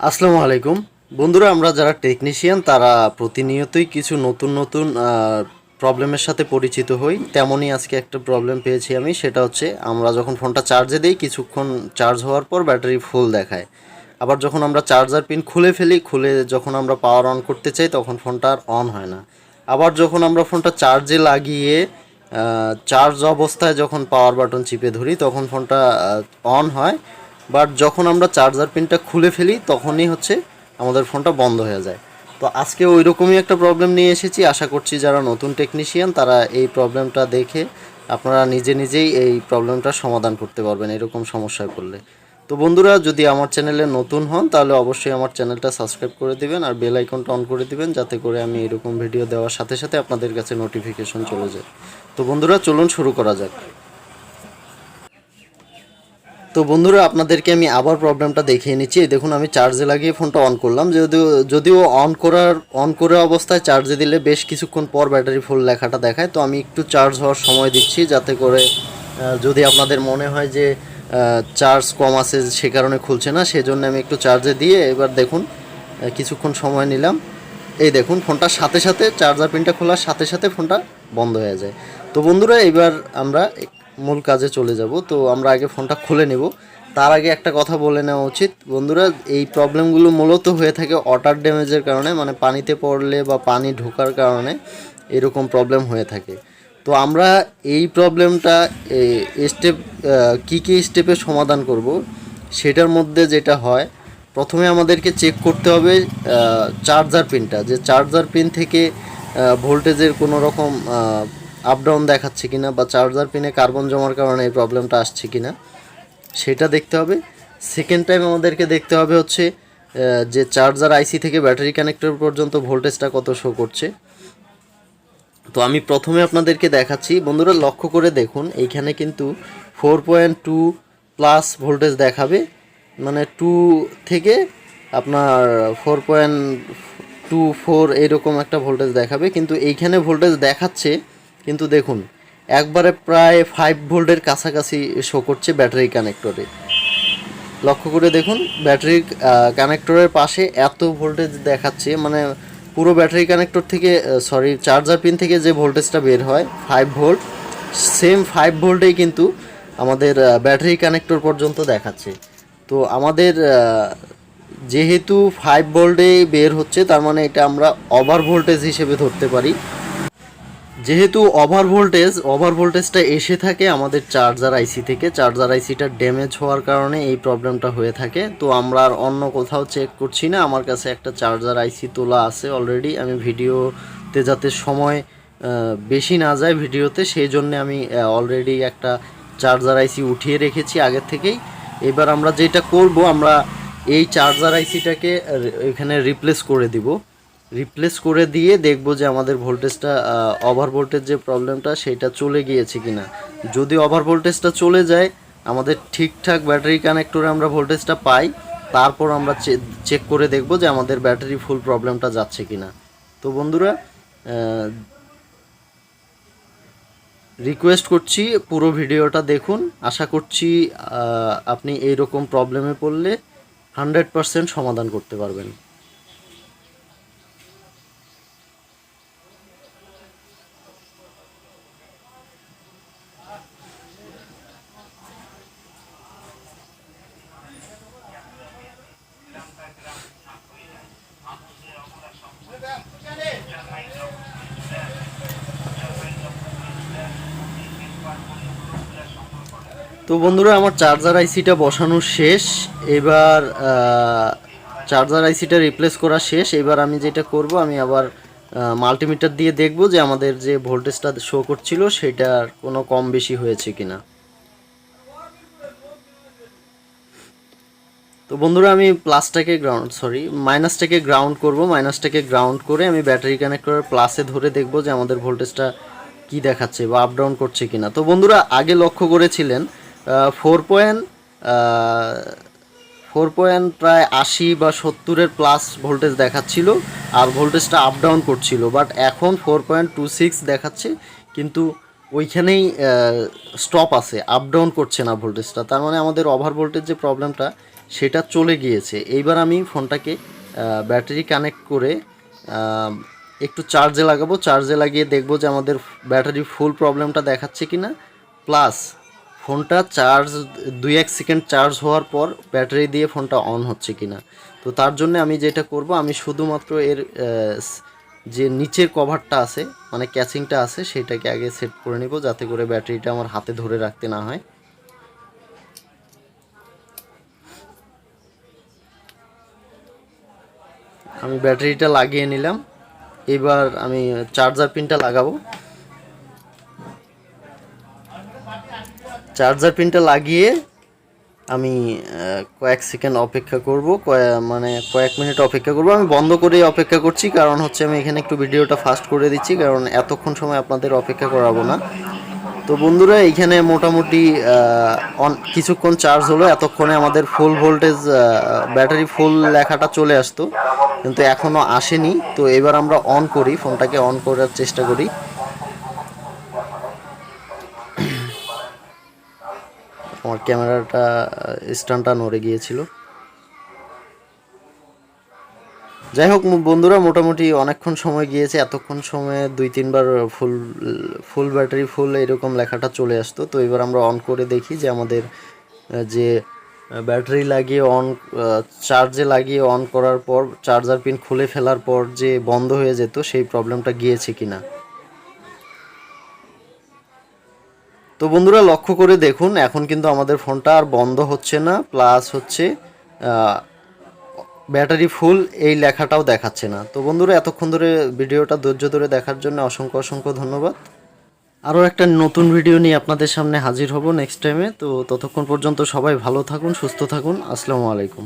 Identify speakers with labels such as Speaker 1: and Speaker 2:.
Speaker 1: আসসালামু আলাইকুম বন্ধুরা, আমরা যারা টেকনিশিয়ান তারা প্রতিনিয়তই কিছু নতুন নতুন প্রবলেমের সাথে পরিচিত হই। তেমনই আজকে একটা প্রবলেম পেয়েছি আমি, সেটা হচ্ছে আমরা যখন ফোনটা চার্জে দিই কিছুক্ষণ চার্জ হওয়ার পর ব্যাটারি ফুল দেখায়। আবার যখন আমরা চার্জার পিন খুলে ফেলি, খুলে যখন আমরা পাওয়ার অন করতে চাই তখন ফোনটা আর অন হয় না। আবার যখন আমরা ফোনটা চার্জে লাগিয়ে চার্জ অবস্থায় যখন পাওয়ার বাটন চিপে ধরি তখন ফোনটা অন হয়। বাট যখন আমরা চার্জার পিনটা খুলে ফেলি তখনই হচ্ছে আমাদের ফোনটা বন্ধ হয়ে যায়। তো আজকে ওই রকমই একটা প্রবলেম নিয়ে এসেছি। আশা করছি যারা নতুন টেকনিশিয়ান তারা এই প্রবলেমটা দেখে আপনারা নিজে নিজেই এই প্রবলেমটার সমাধান করতে পারবেন এরকম সমস্যায় পড়লে। তো বন্ধুরা, যদি আমার চ্যানেলে নতুন হন তাহলে অবশ্যই আমার চ্যানেলটা সাবস্ক্রাইব করে দিবেন আর বেল আইকনটা অন করে দিবেন, যাতে করে আমি এরকম ভিডিও দেওয়ার সাথে সাথে আপনাদের কাছে নোটিফিকেশন চলে যায়। তো বন্ধুরা, চলুন শুরু করা যাক। তো বন্ধুরা, আপনাদেরকে আমি আবার প্রবলেমটা দেখিয়ে নিচ্ছি। দেখুন, আমি চার্জে লাগিয়ে ফোনটা অন করলাম। যদিও অন করে অবস্থায় চার্জে দিলে বেশ কিছুক্ষণ পর ব্যাটারি ফুল লেখাটা দেখায়। তো আমি একটু চার্জ হওয়ার সময় দিচ্ছি, যাতে করে যদি আপনাদের মনে হয় যে চার্জ কম আছে সে কারণে খুলছে না, সেজন্য আমি একটু চার্জে দিয়ে এবার দেখুন কিছুক্ষণ সময় নিলাম। এই দেখুন, ফোনটার সাথে সাথে চার্জার পিনটা খোলার সাথে সাথে ফোনটা বন্ধ হয়ে যায়। তো বন্ধুরা, এবার আমরা মূল কাজে চলে যাব। তো আমরা আগে ফোনটা খুলে নেব। তার আগে একটা কথা বলে নেওয়া উচিত বন্ধুরা, এই প্রবলেমগুলো মূলত হয়ে থাকে ওয়াটার ড্যামেজের কারণে, মানে পানিতে পড়লে বা পানি ঢোকার কারণে এরকম প্রবলেম হয়ে থাকে। তো আমরা এই প্রবলেমটা স্টেপ কী স্টেপে সমাধান করব, সেটার মধ্যে যেটা হয়, প্রথমে আমাদেরকে চেক করতে হবে চার্জার পিনটা, যে চার্জার পিন থেকে ভোল্টেজের কোনো রকম আপ ডাউন দেখাচ্ছে কিনা, বা চার্জার পিনে কার্বন জমার কারণে এই প্রবলেমটা আসছে কিনা সেটা দেখতে হবে। সেকেন্ড টাইম আমাদেরকে দেখতে হবে হচ্ছে যে চার্জার আইসি থেকে ব্যাটারি কানেক্টর পর্যন্ত ভোল্টেজটা কত শো করছে। তো আমি প্রথমে আপনাদেরকে দেখাচ্ছি। বন্ধুরা, লক্ষ্য করে দেখুন, এইখানে কিন্তু 4.2 প্লাস ভোল্টেজ দেখাবে, মানে 2 থেকে আপনার 4.24 এরকম একটা ভোল্টেজ দেখাবে, কিন্তু এইখানে ভোল্টেজ দেখাচ্ছে কিন্তু দেখুন একবারে প্রায় 5 ভোল্টের কাছাকাছি শো করছে ব্যাটারি কানেক্টরে। লক্ষ্য করে দেখুন, ব্যাটারি কানেক্টরের পাশে এত ভোল্টেজ দেখাচ্ছে, মানে পুরো ব্যাটারি কানেক্টর থেকে চার্জার পিন থেকে যে ভোল্টেজটা বের হয় 5 ভোল্ট, সেম 5 ভোল্টেই কিন্তু আমাদের ব্যাটারি কানেক্টর পর্যন্ত দেখাচ্ছে। তো আমাদের যেহেতু 5 ভোল্টে বের হচ্ছে, তার মানে এটা আমরা ওভার ভোল্টেজ হিসেবে ধরতে পারি। যেহেতু ওভার ভোল্টেজটা এসে থাকে আমাদের চার্জার আইসি থেকে, চার্জার আইসিটা ড্যামেজ হওয়ার কারণে এই প্রবলেমটা হয়ে থাকে। তো আমরা আর অন্য কোথাও চেক করছি না, আমার কাছে একটা চার্জার আইসি তোলা আছে অলরেডি। আমি ভিডিওতে যাতে সময় বেশি না যায় ভিডিওতে, সেই জন্যে আমি অলরেডি একটা চার্জার আইসি উঠিয়ে রেখেছি আগের থেকেই। এবার আমরা যেটা করব, আমরা এই চার্জার আইসিটাকে এখানে রিপ্লেস করে দিয়ে দেখব যে আমাদের ভোল্টেজটা ওভার ভোল্টেজ যে প্রবলেমটা সেটা চলে গিয়েছে কিনা। যদি ওভার ভোল্টেজটা চলে যায়, আমাদের ঠিকঠাক ব্যাটারি কানেক্টরে আমরা ভোল্টেজটা পাই, তারপর আমরা চেক করে দেখব যে আমাদের ব্যাটারি ফুল প্রবলেমটা যাচ্ছে কিনা। তো বন্ধুরা, রিকোয়েস্ট করছি পুরো ভিডিওটা দেখুন। আশা করছি আপনি এইরকম প্রবলেমে পড়লে 100% সমাধান করতে পারবেন। তো বন্ধুরা, আমার চার্জার আইসিটা বসানো শেষ। এবার চার্জার আইসিটা রিপ্লেস করা শেষ। এবার আমি যেটা করব, আমি আবার মাল্টিমিটার দিয়ে দেখব যে আমাদের যে ভোল্টেজটা শো করছিল সেটার কোনো কম বেশি হয়েছে কিনা। তো বন্ধুরা, আমি মাইনাসটাকে গ্রাউন্ড করব। মাইনাসটাকে গ্রাউন্ড করে আমি ব্যাটারি কানেক্টরের প্লাসে ধরে দেখব যে আমাদের ভোল্টেজটা কি দেখাচ্ছে বা আপ ডাউন করছে কিনা। তো বন্ধুরা, আগে লক্ষ্য করেছিলেন 4 পয়েন্ট প্রায় 80 বা 70-এর প্লাস ভোল্টেজ দেখাচ্ছিল আর ভোল্টেজটা আপ ডাউন করছিল। বাট এখন 4.26 দেখাচ্ছে, কিন্তু ওইখানেই স্টপ আছে, আপ ডাউন করছে না ভোল্টেজটা। তার মানে আমাদের ওভার ভোল্টেজ যে প্রবলেমটা সেটা চলে গিয়েছে। এইবার আমি ফোনটাকে ব্যাটারি কানেক্ট করে একটু চার্জে লাগাবো, চার্জে লাগিয়ে দেখবো যে আমাদের ব্যাটারি ফুল প্রবলেমটা দেখাচ্ছে কি না, প্লাস ফোনটা চার্জ 2-1 সেকেন্ড চার্জ হওয়ার পর ব্যাটারি দিয়ে ফোনটা অন হচ্ছে কি না। তো তার জন্য আমি যেটা করব, আমি শুধুমাত্র এর যে নিচের কভারটা আছে মানে ক্যাচিংটা আছে সেটাকে আগে সেট করে নিব, যাতে করে ব্যাটারিটা আমার হাতে ধরে রাখতে না হয়। আমি ব্যাটারিটা লাগিয়ে নিলাম, এবার আমি চার্জার পিনটা লাগাবো। চার্জার পিনটা লাগিয়ে আমি কয়েক সেকেন্ড অপেক্ষা করব, মানে কয়েক মিনিট অপেক্ষা করব। আমি বন্ধ করেই অপেক্ষা করছি, কারণ হচ্ছে আমি এখানে একটু ভিডিওটা ফাস্ট করে দিচ্ছি, কারণ এতক্ষণ সময় আপনাদের অপেক্ষা করাবো না। তো বন্ধুরা এইখানে মোটামুটি কিছুক্ষণ চার্জ হলো, এতক্ষণে আমাদের ফুল ভোল্টেজ ব্যাটারি ফুল লেখাটা চলে আসতো, কিন্তু এখনও আসেনি। তো এবার আমরা অন করি, ফোনটাকে অন করার চেষ্টা করি। আমার ক্যামেরাটা স্ট্যান্ডটা নড়ে গিয়েছিল। যাই হোক বন্ধুরা, মোটামুটি অনেকক্ষণ সময় গিয়েছে, এতক্ষণ সময়ে 2-3 বার ফুল ফুল ব্যাটারি ফুল এরকম লেখাটা চলে আসতো। তো এবার আমরা অন করে দেখি যে আমাদের যে ব্যাটারি লাগিয়ে অন চার্জে লাগিয়ে অন করার পর চার্জার পিন খুলে ফেলার পর যে বন্ধ হয়ে যেত সেই প্রবলেমটা গিয়েছে কিনা। তো বন্ধুরা লক্ষ্য করে দেখুন, এখন কিন্তু আমাদের ফোনটা আর বন্ধ হচ্ছে না, প্লাস হচ্ছে ব্যাটারি ফুল এই লেখাটাও দেখাচ্ছে না। তো বন্ধুরা এতক্ষণ ধরে ভিডিওটা ধৈর্য ধরে দেখার জন্য অসংখ্য অসংখ্য ধন্যবাদ। আরও একটা নতুন ভিডিও নিয়ে আপনাদের সামনে হাজির হব নেক্সট টাইমে। তো ততক্ষণ পর্যন্ত সবাই ভালো থাকুন, সুস্থ থাকুন। আসসালামু আলাইকুম।